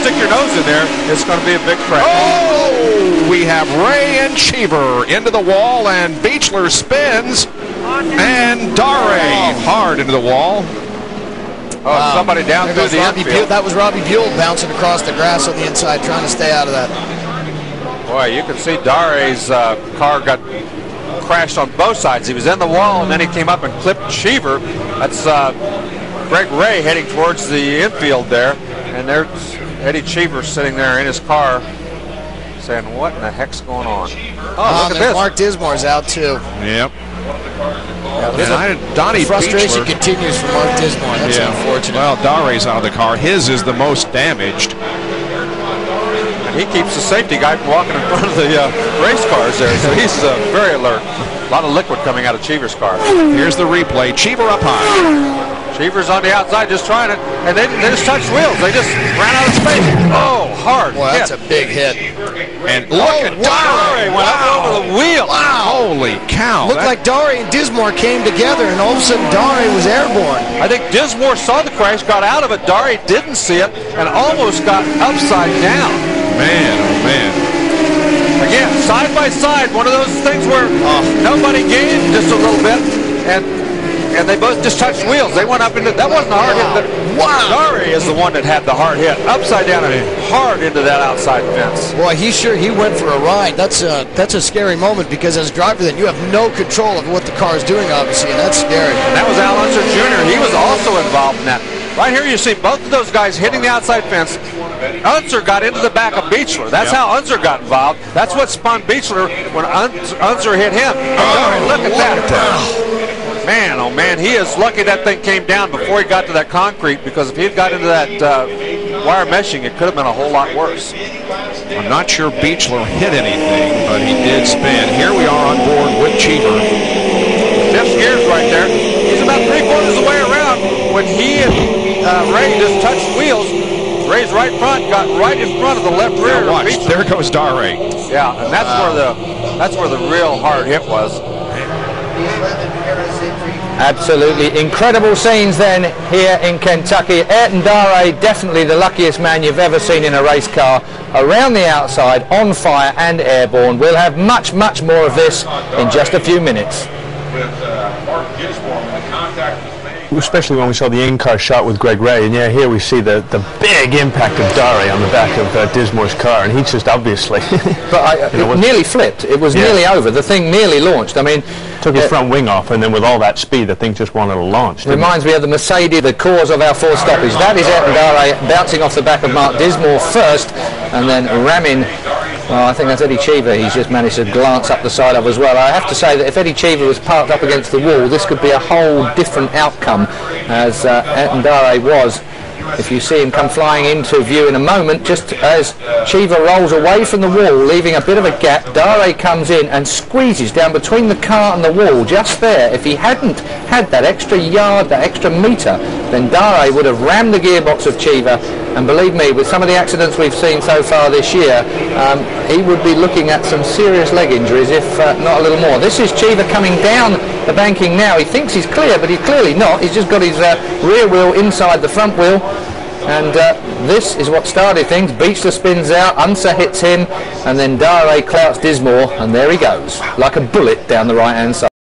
stick your nose in there, it's going to be a big crash. Oh, we have Ray and Cheever into the wall, and Beechler spins, and Dare hard into the wall. Oh, somebody down through the infield. That was Robbie Buell bouncing across the grass on the inside, trying to stay out of that. Boy, you can see Dare's car got crashed on both sides. He was in the wall, and then he came up and clipped Cheever. That's Greg Ray heading towards the infield there, and there's Eddie Cheever sitting there in his car saying, what in the heck's going on? Oh, look at this. Mark Dismore's out too. Yep. The frustration continues for Mark Dismore. That's unfortunate. Well, Dare's out of the car. His is the most damaged. And he keeps the safety guy from walking in front of the race cars there, so he's very alert. A lot of liquid coming out of Cheever's car. Here's the replay. Cheever up high. Cheever's on the outside just trying it, and they just touched wheels. They just ran out of space. Oh, hard. Boy, that's a big hit. And look at Dare. Went up over the wheel. Wow. Holy cow. Looked like Dare and Dismore came together, and all of a sudden Dare was airborne. I think Dismore saw the crash, got out of it. Dare didn't see it, and almost got upside down. Man, oh man. Again, side by side, one of those things where nobody gained just a little bit, and they both just touched wheels. They went up into, that wasn't a hard hit. Wow. Dare is the one that had the hard hit, upside down and hard into that outside fence. Boy, he went for a ride. That's a scary moment, because as a driver then you have no control of what the car is doing, obviously, and that's scary. And that was Al Unser Jr. He was also involved in that. Right here you see both of those guys hitting the outside fence. Unser got into the back of Beechler. That's how Unser got involved. That's what spun Beechler when Unser hit him. Look at that. Man, oh man, he is lucky that thing came down before he got to that concrete, because if he had got into that wire meshing, it could have been a whole lot worse. I'm not sure Beechler hit anything, but he did spin. Here we are on board with Cheever. Jeff Gears right there. He's about 3/4 of the way around when he and Ray just touched wheels. Ray's right front got right in front of the left rear. Now watch, there goes Dare. Yeah, and that's where the real hard hit was. Absolutely incredible scenes then here in Kentucky. Ayrton Dare, definitely the luckiest man you've ever seen in a race car. Around the outside, on fire and airborne. We'll have much, much more of this in just a few minutes. Especially when we saw the in-car shot with Greg Ray, and yeah, here we see the big impact of Dare on the back of Dismore's car, and he's just obviously but it nearly flipped. It was nearly over. The thing nearly launched. I mean, took his front wing off, and then with all that speed, the thing just wanted to launch. Reminds me of the Mercedes, the cause of our 4 stoppage. That is Ayrton Dare bouncing off the back of Mark Dismore first, and then ramming. Well, I think that's Eddie Cheever he's just managed to glance up the side of as well. I have to say that if Eddie Cheever was parked up against the wall, this could be a whole different outcome, as Ayrton Dare was. If you see him come flying into view in a moment, just as Cheever rolls away from the wall, leaving a bit of a gap, Dare comes in and squeezes down between the car and the wall, just there. If he hadn't had that extra yard, that extra metre, then Dare would have rammed the gearbox of Cheever. And believe me, with some of the accidents we've seen so far this year, he would be looking at some serious leg injuries, if not a little more. This is Cheever coming down the banking now. He thinks he's clear, but he's clearly not. He's just got his rear wheel inside the front wheel. And this is what started things. Beechler spins out, Unser hits him, and then Dare clouts Dismore, and there he goes, like a bullet down the right-hand side.